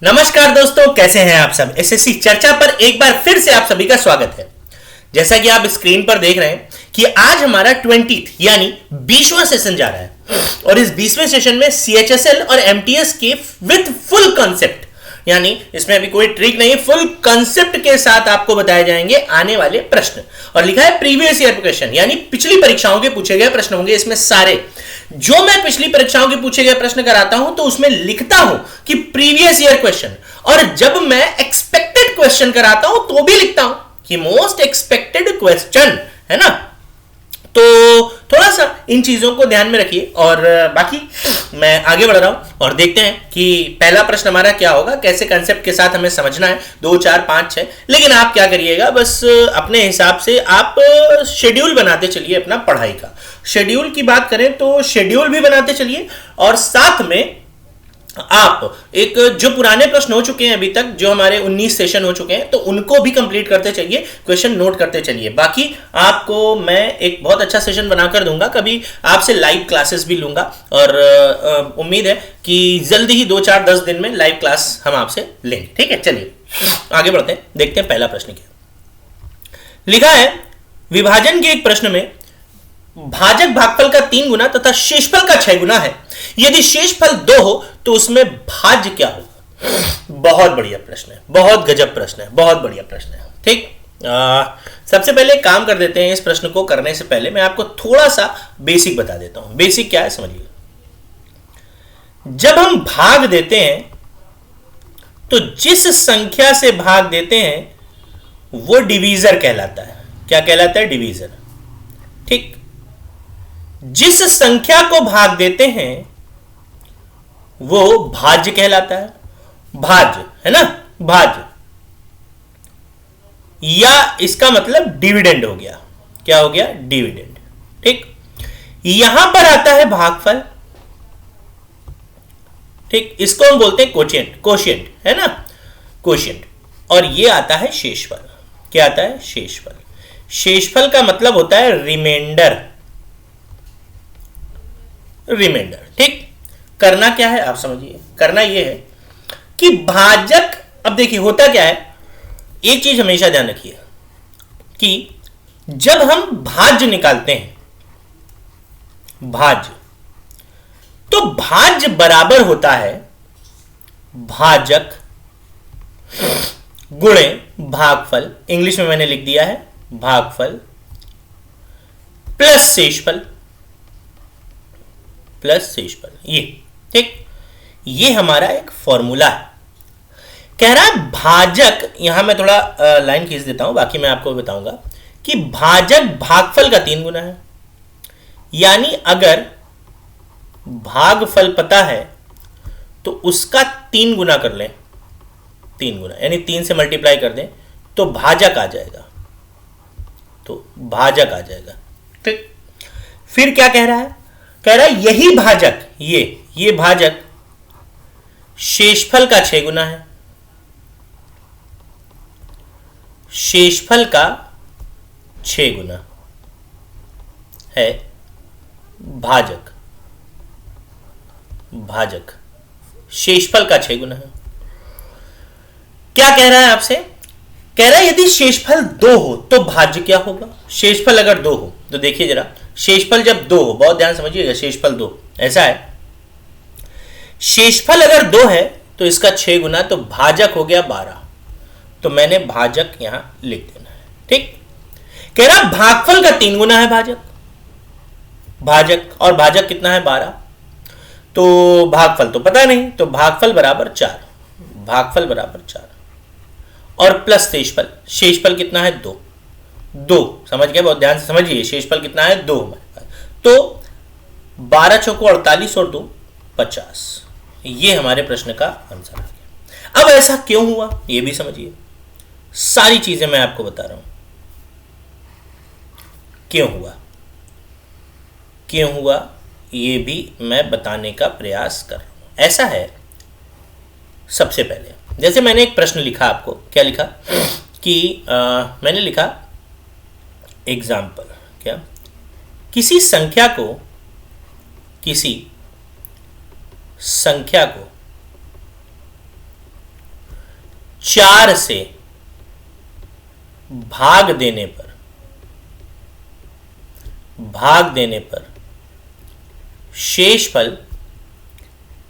नमस्कार दोस्तों, कैसे हैं आप सब। एसएससी चर्चा पर एक बार फिर से आप सभी का स्वागत है। जैसा कि आप स्क्रीन पर देख रहे हैं कि आज हमारा 20th यानी 20वां सेशन जा रहा है और इस 20वें सेशन में सीएचएसएल और एमटीएस के विथ फुल कॉन्सेप्ट, यानी इसमें अभी कोई ट्रिक नहीं, फुल कॉन्सेप्ट के साथ आपको बताए जाएंगे आने वाले प्रश्न। और लिखा है प्रीवियस ईयर क्वेश्चन, यानी पिछली परीक्षाओं के पूछे गए प्रश्न होंगे इसमें सारे। जो मैं पिछली परीक्षाओं के पूछे गए प्रश्न कराता हूं तो उसमें लिखता हूं कि प्रीवियस ईयर क्वेश्चन, और जब मैं एक्सपेक्टेड क्वेश्चन कराता हूं तो भी लिखता हूं कि मोस्ट एक्सपेक्टेड क्वेश्चन, है ना। तो थोड़ा सा इन चीजों को ध्यान में रखिए और बाकी मैं आगे बढ़ रहा हूं और देखते हैं कि पहला प्रश्न हमारा क्या होगा, कैसे कंसेप्ट के साथ हमें समझना है। 2 4 5 6, लेकिन आप क्या करिएगा, बस अपने हिसाब से आप शेड्यूल बनाते चलिए अपना पढ़ाई का। शेड्यूल की बात करें तो शेड्यूल भी बनाते चलिए और साथ में आप एक जो पुराने प्रश्न हो चुके हैं अभी तक, जो हमारे 19 सेशन हो चुके हैं, तो उनको भी कंप्लीट करते चलिए, क्वेश्चन नोट करते चलिए। बाकी आपको मैं एक बहुत अच्छा सेशन बनाकर दूंगा, कभी आपसे लाइव क्लासेस भी लूंगा और उम्मीद है कि जल्दी ही 2 4 10 दिन में लाइव क्लास हम आपसे लेंगे। ठीक है, चलिए आगे बढ़ते हैं, देखते हैं पहला प्रश्न क्या लिखा है। विभाजन के एक प्रश्न में भाजक भागफल का 3 गुना तथा शेषफल का 6 गुना है। यदि शेषफल 2 हो तो उसमें भाज्य क्या होगा। बहुत बढ़िया प्रश्न है, बहुत गजब प्रश्न है, बहुत बढ़िया प्रश्न है। ठीक, सबसे पहले काम कर देते हैं। इस प्रश्न को करने से पहले मैं आपको थोड़ा सा बेसिक बता देता हूं। बेसिक क्या है समझिए। जब हम भाग देते हैं तो जिस संख्या से भाग देते हैं वो डिवीजर कहलाता है। क्या कहलाता है? डिवीजर। ठीक, जिस संख्या को भाग देते हैं वो भाज्य कहलाता है। भाज्य, है ना, भाज्य, या इसका मतलब डिविडेंड हो गया। क्या हो गया? डिविडेंड। ठीक, यहां पर आता है भागफल। ठीक, इसको हम बोलते हैं कोशिएंट। कोशिएंट, है ना, कोशिएंट। और ये आता है शेषफल। क्या आता है? शेषफल। शेषफल का मतलब होता है रिमाइंडर। रिमाइंडर। ठीक, करना क्या है आप समझिए। करना यह है कि भाजक, अब देखिए होता क्या है, एक चीज हमेशा ध्यान रखिए कि जब हम भाज्य निकालते हैं, भाज्य, तो भाज्य बराबर होता है भाजक गुणे भागफल। इंग्लिश में मैंने लिख दिया है भागफल प्लस शेषफल, प्लस शेषफल। ये ठीक, ये हमारा एक फॉर्मूला है। कह रहा है भाजक, यहां मैं थोड़ा लाइन खींच देता हूं, बाकी मैं आपको बताऊंगा कि भाजक भागफल का 3 गुना है। यानी अगर भागफल पता है तो उसका 3 गुना कर लें। 3 गुना यानी 3 से मल्टीप्लाई कर दें तो भाजक आ जाएगा। तो भाजक आ जाएगा। ठीक, फिर क्या कह रहा है? कह रहा है यही भाजक, ये भाजक शेषफल का 6 गुना है। शेषफल का 6 गुना है भाजक। भाजक शेषफल का 6 गुना है। क्या कह रहा है आपसे? कह रहा है यदि शेषफल 2 हो तो भाज्य क्या होगा। शेषफल अगर 2 हो तो देखिए जरा, शेषफल जब 2 हो, बहुत ध्यान समझिएगा, शेषफल 2 ऐसा है, शेषफल अगर 2 है तो इसका 6 गुना, तो भाजक हो गया 12। तो मैंने भाजक यहां लिख देना है। ठीक, कह रहा भागफल का 3 गुना है भाजक। भाजक और भाजक कितना है? 12। तो भागफल तो पता नहीं, तो भागफल बराबर 4। भागफल बराबर 4 और प्लस शेषफल। शेषफल कितना है? 2। 2 समझ गए, बहुत ध्यान से समझिए। शेषफल कितना है? 2 हमारे पास। तो 12 चौको 48 और 2 50। ये हमारे प्रश्न का आंसर आ गया। अब ऐसा क्यों हुआ ये भी समझिए। सारी चीजें मैं आपको बता रहा हूं क्यों हुआ। क्यों हुआ ये भी मैं बताने का प्रयास कर रहा हूं। ऐसा है, सबसे पहले जैसे मैंने एक प्रश्न लिखा, आपको क्या लिखा कि मैंने लिखा एग्जाम्पल, क्या, किसी संख्या को 4 से भाग देने पर शेषफल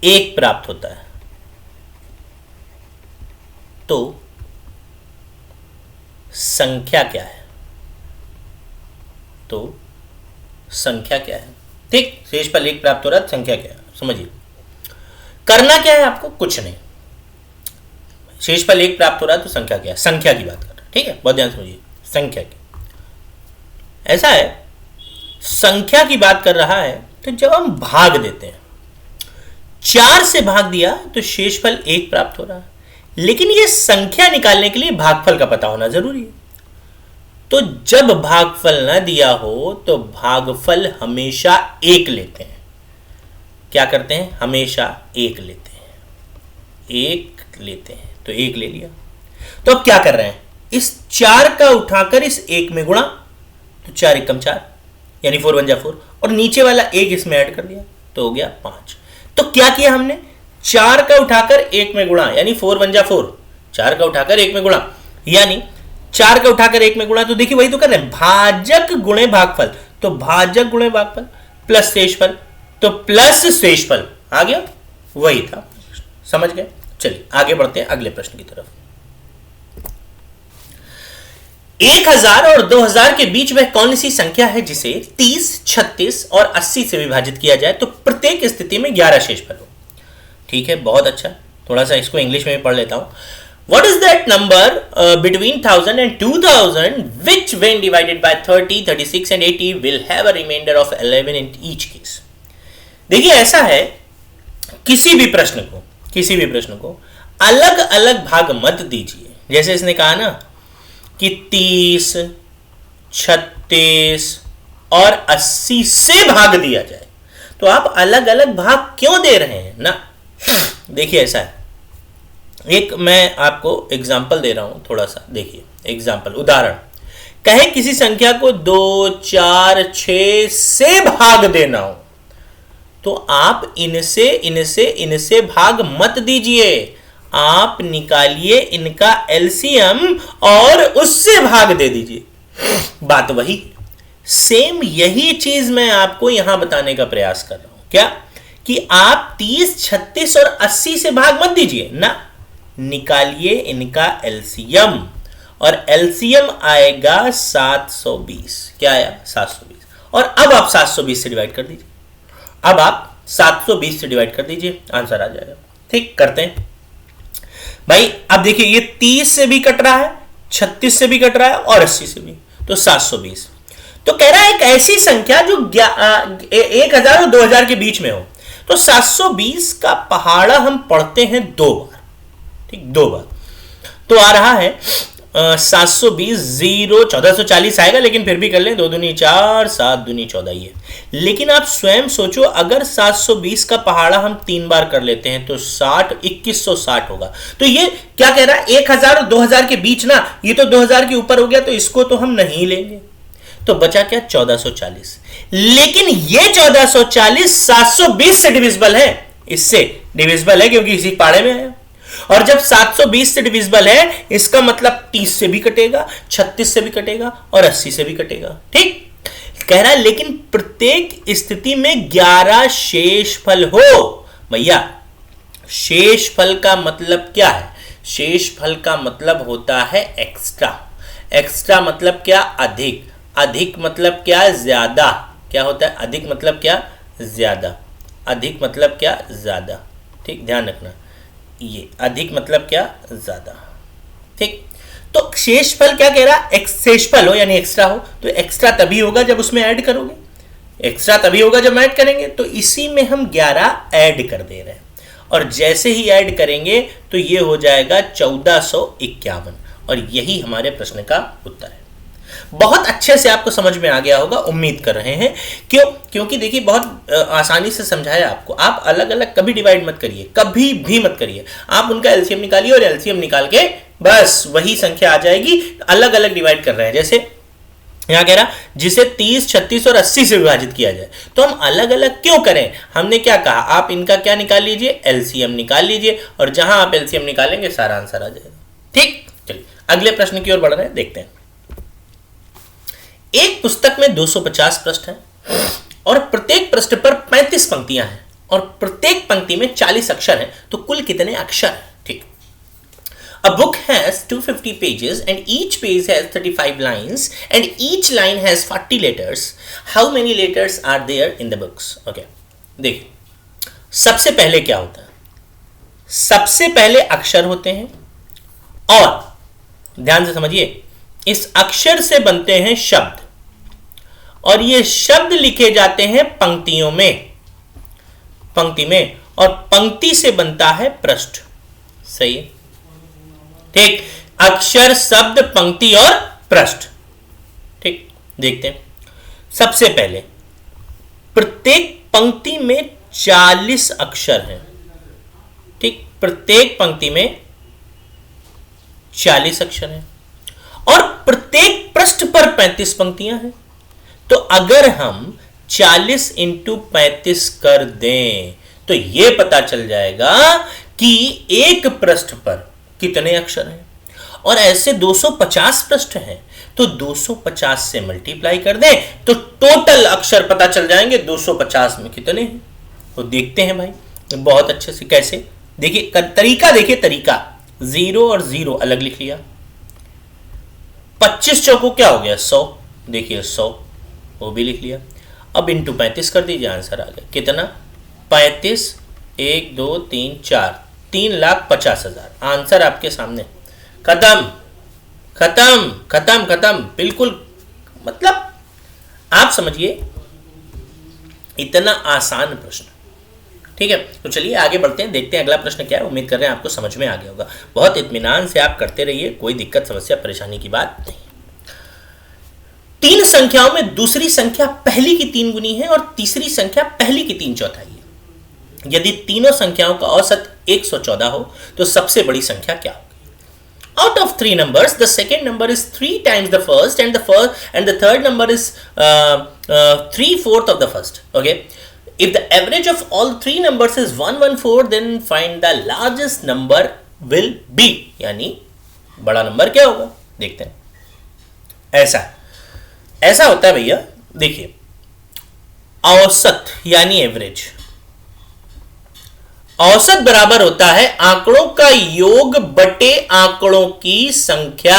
1 प्राप्त होता है, तो संख्या क्या है? ठीक, शेषफल 1 प्राप्त हो रहा है, संख्या क्या है समझिए। करना क्या है आपको? कुछ नहीं। शेषफल 1 प्राप्त हो रहा है तो संख्या क्या है? संख्या की बात कर रहा है। ठीक है, बहुत ध्यान से समझिए। संख्या की ऐसा है, संख्या की बात कर रहा है तो जब हम भाग देते हैं, 4 से भाग दिया तो शेषफल 1 प्राप्त हो रहा है, लेकिन ये संख्या निकालने के लिए भागफल का पता होना जरूरी है। तो जब भागफल न दिया हो तो भागफल हमेशा 1 लेते हैं। क्या करते हैं? हमेशा 1 लेते हैं। तो 1 ले लिया। तो अब क्या कर रहे हैं? इस 4 का उठाकर इस 1 में गुणा, तो 4 एकम 4 यानी 4 1 जा 4, और नीचे वाला 1 इसमें ऐड कर दिया तो हो गया 5। तो क्या किया हमने? 4 का उठाकर 1 में गुणा यानी 4 1 जा 4, 4 का उठाकर 1 में गुणा यानी 4 का उठाकर 1 में गुणा, तो देखिए वही तो कर रहे हैं, भाजक गुणे भागफल, तो भाजक गुणे भागफल प्लस शेषफल, तो प्लस शेषफल आ गया, वही था। समझ गए? चलिए आगे बढ़ते हैं अगले प्रश्न की तरफ। 1000 और 2000 के बीच वह कौन सी संख्या है जिसे 30, 36 और 80 से विभाजित किया जाए तो प्रत्येक स्थिति में 11 शेषफल हो? ठीक है, बहुत अच्छा। थोड़ा सा इसको इंग्लिश में भी पढ़ लेता हूं। What is that number between 1000 and 2000 which when divided by 30, 36 and 80 will have a remainder of 11 in each case? देखिए ऐसा है, किसी भी प्रश्न को अलग अलग भाग मत दीजिए। जैसे इसने कहा ना कि 30, 36 और 80 से भाग दिया जाए, तो आप अलग अलग भाग क्यों दे रहे हैं ना? देखिए ऐसा है, एक मैं आपको एग्जाम्पल दे रहा हूं, थोड़ा सा देखिए एग्जाम्पल, उदाहरण। कहे किसी संख्या को 2, 4, 6 से भाग देना हो, तो आप इनसे भाग मत दीजिए, आप निकालिए इनका एलसीएम और उससे भाग दे दीजिए। बात वही, सेम यही चीज मैं आपको यहां बताने का प्रयास कर रहा हूं। क्या? कि आप 30, 36 और 80 से भाग मत दीजिए ना, निकालिए इनका एलसीएम, और एलसीएम आएगा 720। क्या आया? 720। और अब आप 720 से डिवाइड कर दीजिए, आंसर आ जाएगा। ठीक, करते हैं भाई। अब देखिए ये 30 से भी कट रहा है, 36 से भी कट रहा है और 80 से भी, तो 720। तो कह रहा है एक ऐसी संख्या जो 1000 और 2000 के बीच में हो, तो 720 का पहाड़ा हम पढ़ते हैं 2 बार। ठीक, 2 बार तो आ रहा है 720 0 1440 आएगा, लेकिन फिर भी कर लें, 2 दूनी 4, 7 दूनी 14 ही है। लेकिन आप स्वयं सोचो, अगर 720 का पहाड़ा हम 3 बार कर लेते हैं तो 60 2160 होगा। तो ये क्या कह रहा है? 1000 और 2000 के बीच ना, ये तो 2000 के ऊपर हो गया, तो इसको तो हम नहीं लेंगे, तो बचा क्या? 1440। लेकिन ये 1440 720 से डिविजिबल है, इससे डिविजिबल है क्योंकि इसी पाड़े में है। और जब 720 से डिविजिबल है, इसका मतलब 30 से भी कटेगा, 36 से भी कटेगा और 80 से भी कटेगा। ठीक, कह रहा है लेकिन प्रत्येक स्थिति में 11 शेषफल हो। भैया शेषफल का मतलब क्या है? शेषफल का मतलब होता है एक्स्ट्रा। एक्स्ट्रा मतलब क्या? अधिक। अधिक मतलब क्या? ज्यादा। क्या होता है? अधिक मतलब क्या? ज्यादा। अधिक मतलब क्या? ज्यादा। ठीक, ध्यान रखना, ये अधिक मतलब क्या? ज्यादा। ठीक, तो शेषफल क्या कह रहा? शेषफल हो यानी एक्स्ट्रा हो, तो एक्स्ट्रा तभी होगा जब उसमें ऐड करोगे, एक्स्ट्रा तभी होगा जब ऐड करेंगे। तो इसी में हम 11 ऐड कर दे रहे हैं, और जैसे ही ऐड करेंगे तो ये हो जाएगा 1451, और यही हमारे प्रश्न का उत्तर है। बहुत अच्छे से आपको समझ में आ गया होगा, उम्मीद कर रहे हैं। क्योंकि देखिए बहुत आसानी से समझाया आपको। आप अलग अलग कभी डिवाइड मत करिए, कभी भी मत करिए, आप उनका एलसीएम निकालिए और एलसीएम निकाल के बस वही संख्या आ जाएगी। अलग अलग डिवाइड कर रहे हैं, जैसे यहां कह रहा जिसे 30, 36 और 80 से विभाजित किया जाए, तो हम अलग अलग क्यों करें? हमने क्या कहा? आप इनका क्या निकाल लीजिए? एलसीएम निकाल लीजिए, और जहां आप एलसीएम निकालेंगे सारा आंसर आ जाएगा। ठीक, चलिए अगले प्रश्न की ओर बढ़ रहे हैं, देखते हैं। एक पुस्तक में 250 पृष्ठ हैं और प्रत्येक पृष्ठ पर 35 पंक्तियां हैं और प्रत्येक पंक्ति में 40 अक्षर हैं, तो कुल कितने अक्षर हैं? ठीक, A book has 250 pages and each page has 35 lines and each line has 40 letters. How many letters are there in the books? Okay. देखिए, सबसे पहले क्या होता है? सबसे पहले अक्षर होते हैं और ध्यान से समझिए, इस अक्षर से बनते हैं शब्द और ये शब्द लिखे जाते हैं पंक्तियों में, पंक्ति में, और पंक्ति से बनता है पृष्ठ। सही है, ठीक, अक्षर, शब्द, पंक्ति और पृष्ठ। ठीक, देखते हैं। सबसे पहले प्रत्येक पंक्ति में 40 अक्षर हैं। ठीक, प्रत्येक पंक्ति में 40 अक्षर हैं और प्रत्येक पृष्ठ पर 35 पंक्तियां हैं। तो अगर हम 40 इंटू 35 कर दें तो यह पता चल जाएगा कि एक पृष्ठ पर कितने अक्षर हैं, और ऐसे 250 पृष्ठ हैं तो 250 से मल्टीप्लाई कर दें तो टोटल अक्षर पता चल जाएंगे 250 में कितने हैं। तो देखते हैं भाई बहुत अच्छे से कैसे। देखिए तरीका, देखिए तरीका, 0 और 0 अलग लिख लिया। 25 चौको क्या हो गया? 100। देखिए 100 वो भी लिख लिया। अब इंटू 35 कर दीजिए, आंसर आ गया कितना? 35, 1 2 3 4, 3,50,000। आंसर आपके सामने। खत्म खत्म खत्म खत्म, बिल्कुल। मतलब आप समझिए इतना आसान प्रश्न। ठीक है, तो चलिए आगे बढ़ते हैं, देखते हैं अगला प्रश्न क्या है। उम्मीद कर रहे हैं आपको समझ में आ गया होगा। बहुत इत्मीनान से आप करते रहिए, कोई दिक्कत समस्या परेशानी की बात नहीं। 3 संख्याओं में दूसरी संख्या पहली की 3 गुनी है और तीसरी संख्या पहली की 3 चौथाई है। यदि तीनों संख्याओं का औसत 114 हो तो सबसे बड़ी संख्या क्या होगी? Out of 3 numbers, the second number is 3 times the first, and the third number is 3/4 of the first. Okay. If the average of all 3 numbers is 114, then find the largest number will be. यानी बड़ा number क्या होगा? देखते हैं। ऐसा होता है भैया। देखिए, औसत यानी एवरेज, औसत बराबर होता है आंकड़ों का योग बटे आंकड़ों की संख्या।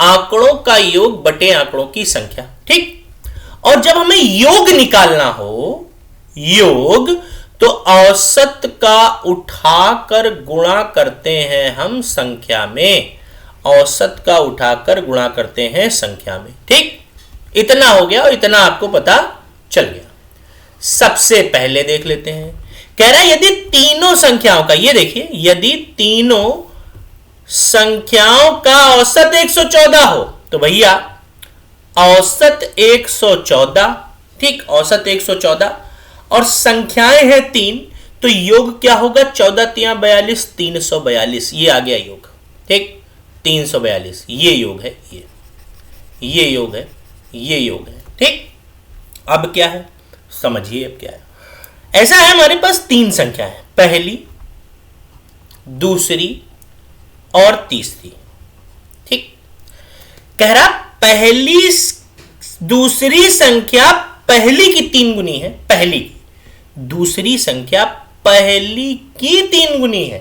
आंकड़ों का योग बटे आंकड़ों की संख्या। ठीक, और जब हमें योग निकालना हो, योग, तो औसत का उठाकर गुणा करते हैं हम संख्या में। औसत का उठाकर गुणा करते हैं संख्या में। ठीक, इतना हो गया और इतना आपको पता चल गया। सबसे पहले देख लेते हैं, कह रहा है यदि तीनों संख्याओं का, ये देखिए, यदि तीनों संख्याओं का औसत 114 हो तो भैया औसत 114, ठीक, औसत 114 और संख्याएं हैं 3, तो योग क्या होगा? 14 3 42, 342। ये आ गया योग। ठीक, 342 ये योग है, ये योग है, ये योग है। ठीक, अब क्या है समझिए। अब क्या है? ऐसा है, हमारे पास 3 संख्या है, पहली, दूसरी और तीसरी। ठीक, कह रहा पहली दूसरी संख्या पहली की 3 गुनी है, पहली की। दूसरी संख्या पहली की 3 गुनी है,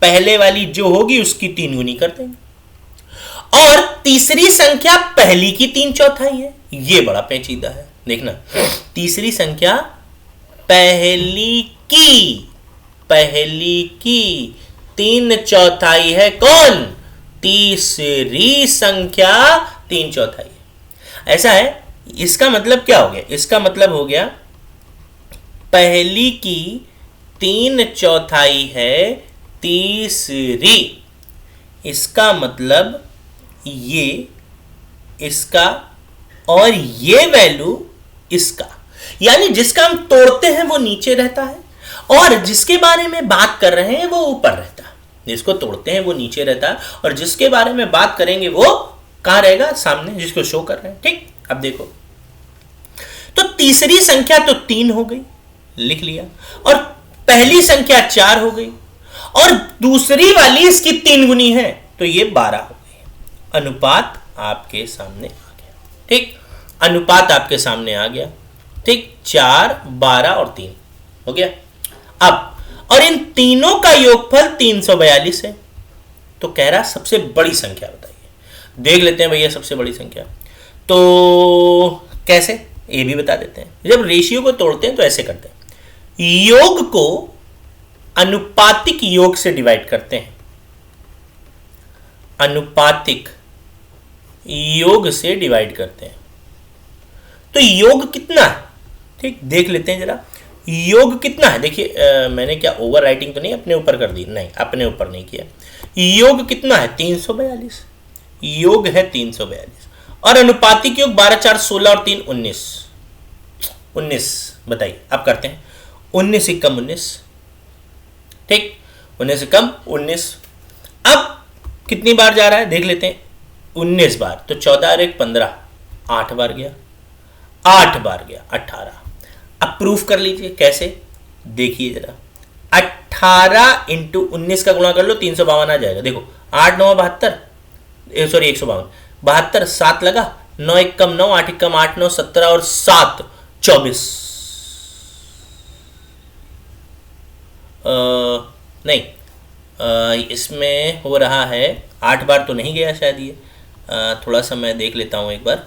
पहले वाली जो होगी उसकी 3 गुनी कर देंगे। और तीसरी संख्या पहली की 3 चौथाई है। ये बड़ा पेचीदा है, देखना। तीसरी संख्या पहली की 3 चौथाई है। कौन? तीसरी संख्या 3 चौथाई है। ऐसा है, इसका मतलब क्या हो गया? इसका मतलब हो गया पहली की 3 चौथाई है तीसरी। इसका मतलब ये इसका और ये वैल्यू इसका, यानी जिसका हम तोड़ते हैं वो नीचे रहता है और जिसके बारे में बात कर रहे हैं वो ऊपर रहता है। जिसको तोड़ते हैं वो नीचे रहता है और जिसके बारे में बात करेंगे वो कहां रहेगा? सामने, जिसको शो कर रहे हैं। ठीक, अब देखो, तो तीसरी संख्या तो 3 हो गई, लिख लिया, और पहली संख्या 4 हो गई और दूसरी वाली इसकी 3 गुनी है, तो ये 12 हो गई। अनुपात आपके सामने आ गया। ठीक, अनुपात आपके सामने आ गया। ठीक, 4, 12 और 3 हो गया। अब और इन तीनों का योगफल 342 है। तो कह रहा सबसे बड़ी संख्या बताइए। देख लेते हैं भैया सबसे बड़ी संख्या। तो कैसे, ये भी बता देते हैं। जब रेशियो को तोड़ते हैं तो ऐसे करते हैं, योग को अनुपातिक योग से डिवाइड करते हैं। अनुपातिक योग से डिवाइड करते हैं। तो योग कितना है, ठीक देख लेते हैं जरा। योग कितना है, देखिए मैंने क्या ओवर राइटिंग तो नहीं अपने ऊपर कर दी, नहीं अपने ऊपर नहीं किया। योग कितना है 342, योग है 342 और अनुपातिक योग 12, 4, 16 और 3 19। 19 बताइए, अब करते हैं 19 से कम 19, ठीक 19 से कम 19। अब कितनी बार जा रहा है देख लेते हैं, 19 बार, तो 14 और 1 15, 8 बार गया, 8 बार गया 18। अब प्रूफ कर लीजिए कैसे, देखिए जरा। 18 इंटू 19 का गुणा कर लो, 352 आ जाएगा। देखो 8 9 72, सॉरी 152, 72 7 लगा, 9 1 कम 9, 8 1 कम 8 9 17 और 7 24। नहीं इसमें हो रहा है 8 बार तो नहीं गया शायद ये। थोड़ा सा मैं देख लेता हूँ एक बार।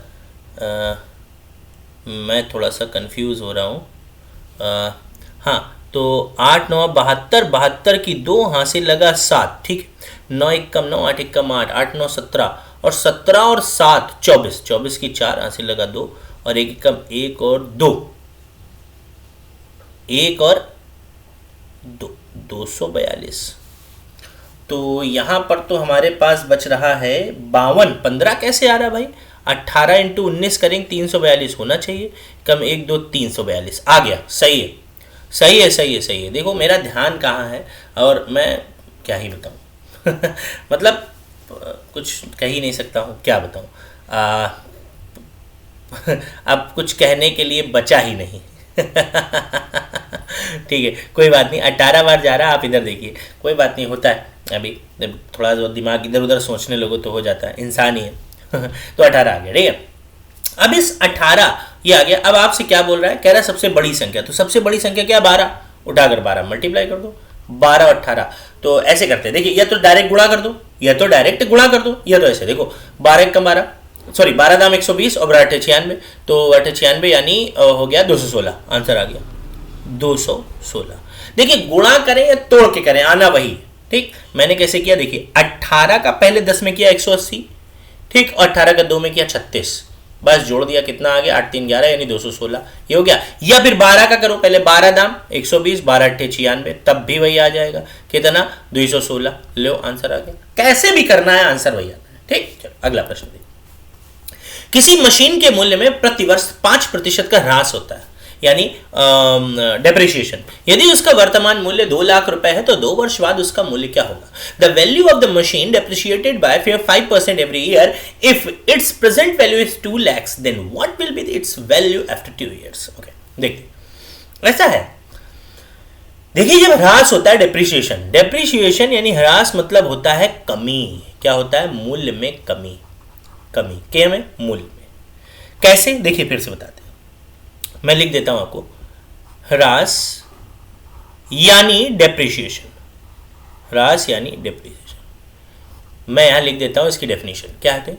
मैं थोड़ा सा कंफ्यूज हो रहा हूँ। हाँ तो 8 9 72, 72 की 2 हाँ से लगा 7, ठीक 9 1 कम 9, 8 1 कम 8, 8 9 17 और 17 और 7 24, 24 की 4 हाँ से लगा 2 और 1 कम 1 और 2, 1 और 2 242। तो यहाँ पर तो हमारे पास बच रहा है 52। 15 कैसे आ रहा है भाई, 18 इंटू 19 करेंगे 342 होना चाहिए, कम 1 2 342 आ गया। सही है सही है सही है सही है। देखो मेरा ध्यान कहाँ है और मैं क्या ही बताऊँ मतलब कुछ कह ही नहीं सकता हूँ, क्या बताऊँ। अब कुछ कहने के लिए बचा ही नहीं ठीक है कोई बात नहीं, 18 बार जा रहा है। आप इधर देखिए, कोई बात नहीं, होता है अभी जब थोड़ा जो दिमाग इधर उधर सोचने लगो तो हो जाता है, इंसान ही है तो 18 आ गया, ठीक है। अब इस 18 ये आ गया। अब आपसे क्या बोल रहा है, कह रहा है सबसे बड़ी संख्या। तो सबसे बड़ी संख्या क्या, 12, उठाकर 12 मल्टीप्लाई कर दो, 12 और 18। तो ऐसे करते हैं, देखिए या तो डायरेक्ट गुणा कर दो, या तो डायरेक्ट गुणा कर दो, या तो ऐसे देखो 12 1 12, सॉरी 12 दाम 120 और 8 96, तो 8 96 यानी हो गया 216, आंसर आ गया 216। देखिए गुणा करें या तोड़ के करें, आना वही, ठीक। मैंने कैसे किया देखिए, 18 का पहले 10 में किया 180, ठीक, और 18 का 2 में किया 36, बस जोड़ दिया, कितना आ गया 8 3 11 यानी 216, ये हो गया। या फिर 12 का करो, पहले 12 दाम 120, 12 8 96, तब भी वही आ जाएगा, कितना 216, लो आंसर आ गया। कैसे भी करना है आंसर वही आता है, ठीक। चलो अगला प्रश्न देखिए। किसी मशीन के मूल्य में प्रतिवर्ष 5% का ह्रास होता है, यानी डेप्रिसिएशन। यदि उसका वर्तमान मूल्य 2 लाख रुपए है तो 2 वर्ष बाद उसका मूल्य क्या होगा। The value of the machine depreciated by 5% every year. If its present value is 2 lakhs, then what will be its value after 2 years। Okay देखिए ऐसा है, देखिए जब ह्रास होता है डेप्रिसिएशन, डेप्रिसिएशन यानी ह्रास मतलब होता है कमी। क्या होता है, मूल्य में कमी, कमी के में मूल्य में। कैसे देखिए फिर से बताते हैं, मैं लिख देता हूं आपको, ह्रास यानी डेप्रिसिएशन, ह्रास यानी डेप्रिसिएशन। मैं यहां लिख देता हूं इसकी डेफिनेशन, क्या है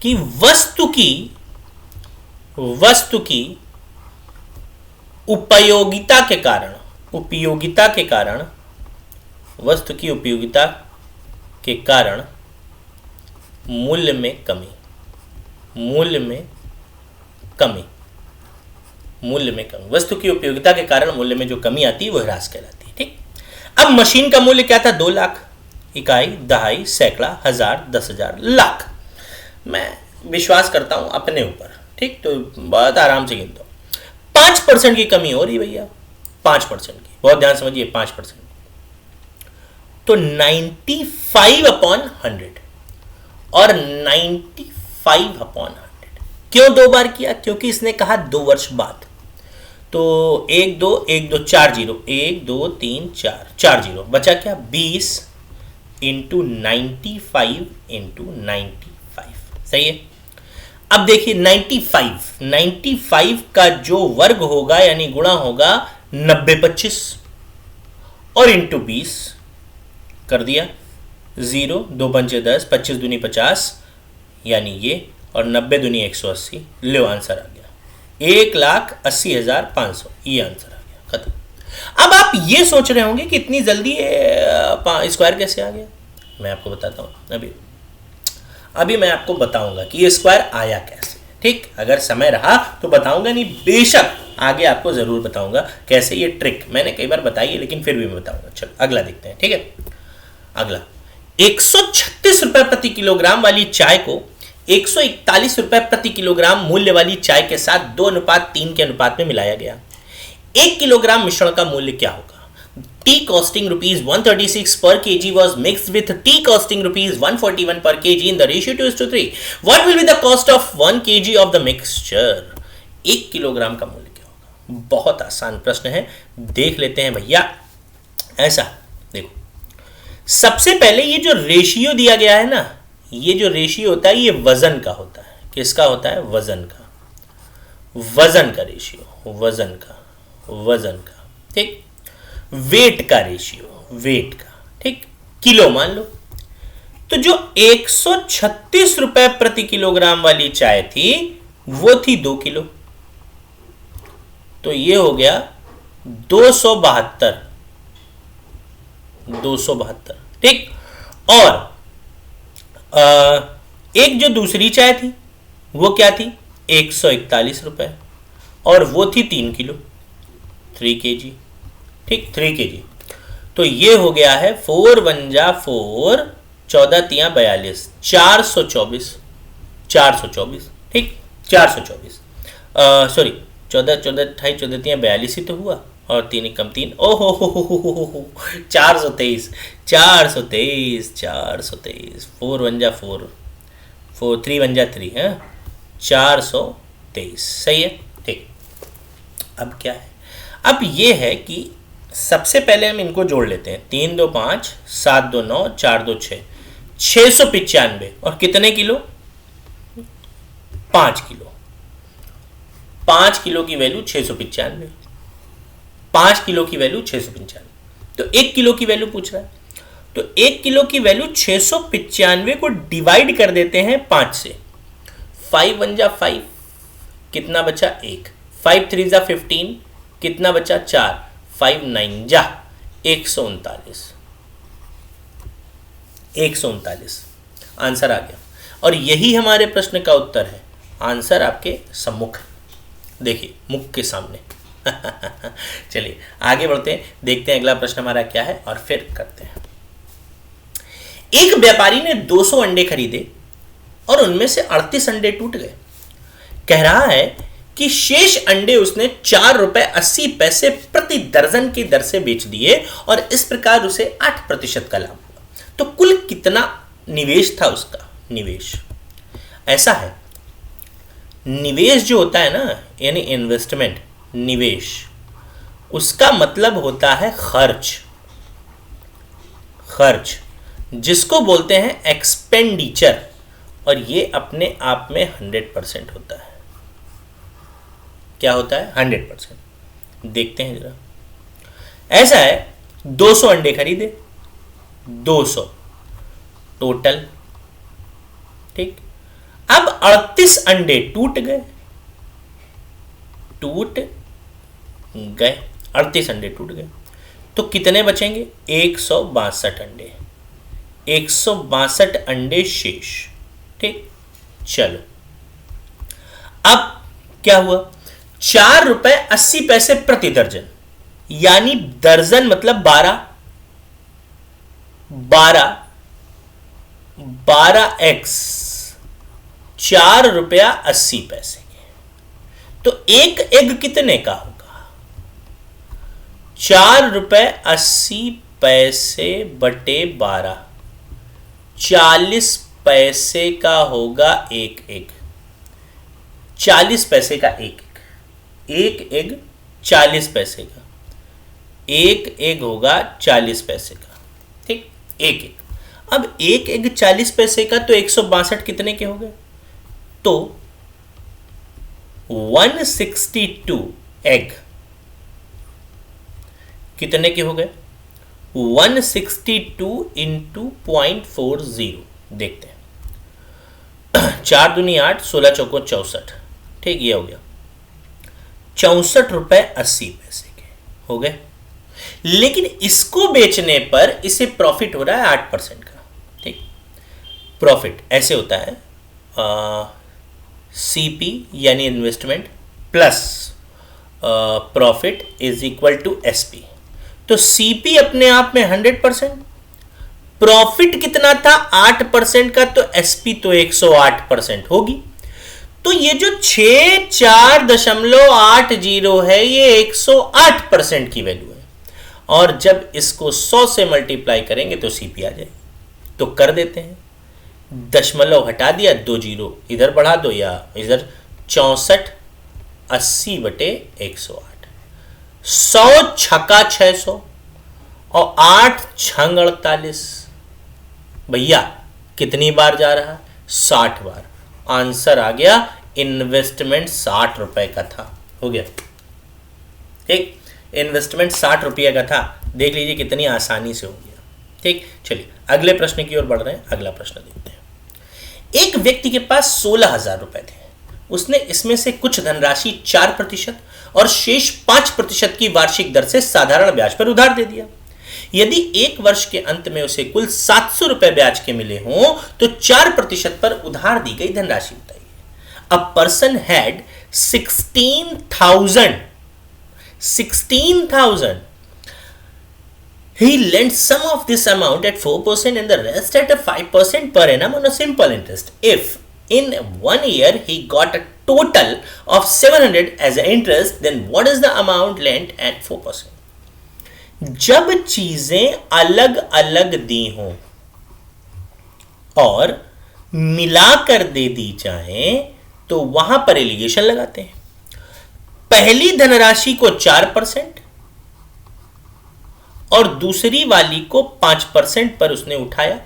कि वस्तु की उपयोगिता के कारण, उपयोगिता के कारण, वस्तु की उपयोगिता के कारण मूल्य में कमी, मूल्य में कमी, मूल्य में कमी, वस्तु की उपयोगिता के कारण मूल्य में जो कमी आती है वो ह्रास कहलाती है, ठीक। अब मशीन का मूल्य क्या था, 2 लाख, इकाई, दहाई, सैकड़ा, हजार, 10,000, लाख। मैं विश्वास करता हूं अपने ऊपर, ठीक, तो बहुत आराम से गिनता हूं। 5% की कमी हो रही भैया, 5% की, बहुत ध्यान समझिए, 5%, तो 95/100 और 95/100। क्यों 2 बार किया, क्योंकि इसने कहा 2 वर्ष बाद। तो 1 2 1 2 4 0, 1 2 3 4 4 0, बचा क्या 20 इंटू 95 इंटू 95। सही है। अब देखिए 95 का जो वर्ग होगा यानी गुणा होगा 90 25 और इंटू 20 कर दिया। 0 2 पंचे 10, 25 दूनी 50 यानी ये, और 90 दूनी 180। लो आंसर आ गया 1,80,500। ये आंसर आ गया, खत्म। अब आप ये सोच रहे होंगे कि इतनी जल्दी स्क्वायर कैसे आ गया। मैं आपको बताता हूं। अभी मैं आपको बताऊंगा कि ये स्क्वायर आया कैसे। ठीक, अगर समय रहा तो बताऊंगा, नहीं बेशक आगे आपको जरूर बताऊंगा कैसे। ये ट्रिक मैंने कई बार बताई है लेकिन फिर भी मैं बताऊंगा। चलो अगला देखते हैं। ठीक है, अगला 136 रुपए प्रति किलोग्राम वाली चाय को 141 रुपए प्रति किलोग्राम मूल्य वाली चाय के साथ 2:3 के अनुपात में मिलाया गया। 1 किलोग्राम मिश्रण का मूल्य क्या होगा। T costing ₹136 per kg was mixed with tea costing ₹141 per kg in the ratio 2:3. What will be the cost of 1 kg of the mixture? 1 kilogram का मूल्य क्या होगा। बहुत आसान प्रश्न है, देख लेते हैं भैया। ऐसा देखो, सबसे पहले ये जो रेशियो दिया गया है ना, ये जो रेशियो होता है ये वजन का होता है। किसका होता है? वजन का। वजन का रेशियो, वजन का। ठीक, वेट का रेशियो, वेट का। ठीक, किलो मान लो। तो जो 136 रुपए प्रति किलोग्राम वाली चाय थी वो थी 2 किलो, तो ये हो गया 272। ठीक, और एक जो दूसरी चाय थी वो क्या थी? 141 रुपए, और वो थी 3 किलो, 3 kg। ठीक, 3 kg। तो ये हो गया है 4 1 जा 4, 14 3 42, 424। ठीक, 424। सॉरी, 14 14 28 14 3 42 ही तो हुआ, और 3 कम 3, ओहो हो 423। 4 1 जा 4, 3 1 जा 3 है, 423। सही है। ठीक, अब क्या है? अब ये है कि सबसे पहले हम इनको जोड़ लेते हैं। 3 2 5, 7 2 9, 4 2 6, 695। और कितने किलो? 5 किलो। 5 किलो की वैल्यू 695, 5 किलो की वैल्यू 695। तो 1 किलो की वैल्यू पूछ रहा है, तो 1 किलो की वैल्यू 695 को डिवाइड कर देते हैं 5 से। 5 1 जा 5, कितना बचा? 1। 5 3 जा 15, कितना बचा? 4। 5 9 जा 139। 139 आंसर आ गया, और यही हमारे प्रश्न का उत्तर है। आंसर आपके सम्मुख, देखिए मुख के सामने। चलिए आगे बढ़ते हैं, देखते हैं अगला प्रश्न हमारा क्या है और फिर करते हैं। एक व्यापारी ने 200 अंडे खरीदे और उनमें से 38 अंडे टूट गए। कह रहा है कि शेष अंडे उसने 4.80 प्रति दर्जन की दर से बेच दिए और इस प्रकार उसे 8% का लाभ हुआ। तो कुल कितना निवेश था उसका? निवेश ऐसा है, निवेश जो होता है ना, यानी इन्वेस्टमेंट, निवेश, उसका मतलब होता है खर्च। खर्च जिसको बोलते हैं एक्सपेंडिचर, और ये अपने आप में 100% होता है। क्या होता है? 100%। देखते हैं जरा। ऐसा है, 200 अंडे खरीदे, 200 टोटल। ठीक, अब 38 अंडे टूट गए, 38 अंडे टूट गए, तो कितने बचेंगे? 162 अंडे। 162 अंडे शेष। ठीक, चलो अब क्या हुआ? 4.80 प्रति दर्जन, यानी दर्जन मतलब 12x 4.80 के। तो एक एग कितने का होगा? 4.80 बटे 12, 40 पैसे का होगा एक एग। 40 पैसे का एक एग 40 पैसे का, एक एग होगा 40 पैसे का। ठीक, एक एग। अब एक एग 40 पैसे का, तो 162 कितने के हो गए? तो 162 एग कितने के हो गए? 162 इंटू 0.40। देखते हैं, 4 दूनी 8, 16 चौको 64। ठीक, ये हो गया 64 रुपए 80 पैसे के हो गए। लेकिन इसको बेचने पर इसे प्रॉफिट हो रहा है 8% का। ठीक, प्रॉफिट ऐसे होता है, सीपी यानी investment plus profit is equal to SP. तो सीपी अपने आप में 100%, प्रॉफिट कितना था 8% का, तो एसपी तो 108% होगी। तो ये जो 64.80 है ये 108% की वैल्यू है। और जब इसको 100 से मल्टीप्लाई करेंगे तो सीपी आ जाए। तो कर देते हैं, दशमलव हटा दिया, 2 जीरो इधर बढ़ा दो, या इधर 64/80/108। 100 छक्का 600 और 8 छंग 48। भैया कितनी बार जा रहा है? 60 बार। आंसर आ गया, इन्वेस्टमेंट 60 रुपए का था। हो गया। ठीक, इन्वेस्टमेंट 60 रुपये का था। देख लीजिए कितनी आसानी से हो गया। ठीक, चलिए अगले प्रश्न की ओर बढ़ रहे हैं। अगला प्रश्न देखते हैं। एक व्यक्ति के पास 16,000 रुपए थे। उसने इसमें से कुछ धनराशि 4% और शेष 5% की वार्षिक दर से साधारण ब्याज पर उधार दे दिया। यदि एक वर्ष के अंत में उसे कुल 700 रुपए ब्याज के मिले हों तो 4% पर उधार दी गई धनराशि बताइए। A person had 16,000. He lent some of this amount at 4% and the rest at a 5% per annum on a simple interest. If in 1 year he got a total of 700 as an interest, then what is the amount lent at 4%? जब चीजें अलग अलग दी हों और मिलाकर दे दी जाएं तो वहां पर एलिगेशन लगाते हैं। पहली धनराशि को 4% और दूसरी वाली को 5% पर उसने उठाया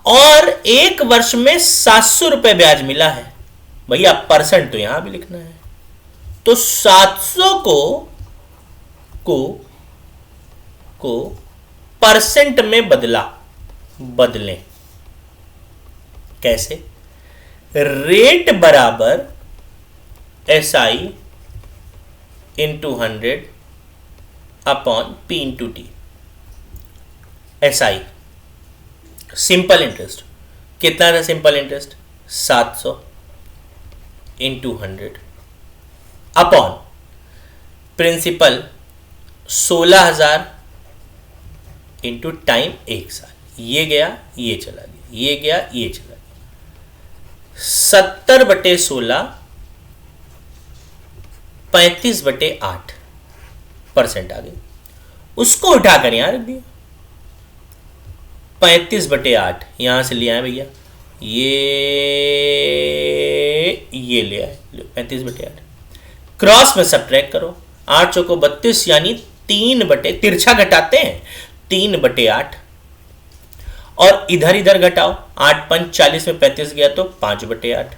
और एक वर्ष में 700 रुपए ब्याज मिला है। भैया परसेंट तो यहां भी लिखना है, तो 700 को परसेंट में बदलें। कैसे? रेट बराबर SI into 100 upon P into T। SI simple interest कितना था? Simple interest 700 into 100 upon principal 16,000 into time 1 साल। ये गया, ये चला गया, ये गया, ये चला गया। 70/16 35/8% आ गई। उसको उठाकर यहां रख दिया। 35/8 यहां से लिया है भैया, ये ले आए 35/8। क्रॉस में सब्ट्रैक्ट करो, 8 चौको 32 यानी 3 तिरछा घटाते हैं 3/8 और इधर इधर घटाओ, 8 पंच 40 में 35 गया तो 5/8।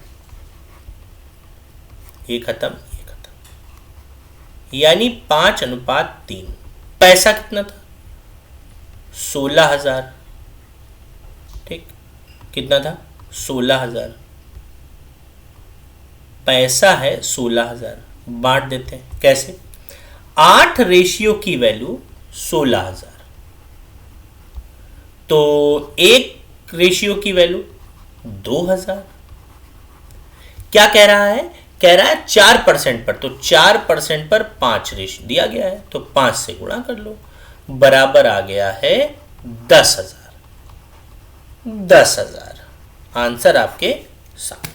ये खत्म, ये खत्म, यानी 5:3। पैसा कितना था? 16,000। ठीक, कितना था? 16,000। पैसा है 16,000, बांट देते हैं। कैसे? 8 रेशियो की वैल्यू 16,000, तो 1 रेशियो की वैल्यू 2,000। क्या कह रहा है? कह रहा है 4% पर, तो 4% पर 5 रेशियो दिया गया है, तो 5 से गुणा कर लो, बराबर आ गया है 10,000। 10,000 आंसर आपके सामने।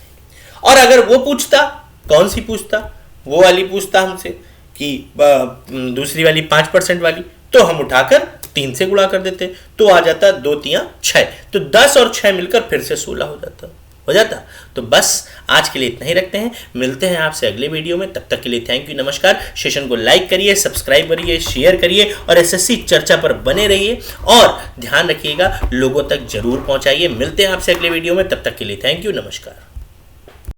और अगर वो पूछता, कौन सी पूछता? वो वाली पूछता हमसे कि दूसरी वाली 5% वाली, तो हम उठाकर 3 से गुणा कर देते, तो आ जाता 2 3 6, तो 10 और 6 मिलकर फिर से 16 हो जाता। हो जाता। तो बस आज के लिए इतना ही रखते हैं, मिलते हैं आपसे अगले वीडियो में। तब तक के लिए थैंक यू, नमस्कार। सेशन को लाइक करिए, सब्सक्राइब करिए, शेयर करिए और एसएससी चर्चा पर बने रहिए और ध्यान रखिएगा, लोगों तक जरूर पहुंचाइए। मिलते हैं आपसे अगले वीडियो में, तब तक के लिए थैंक यू, नमस्कार।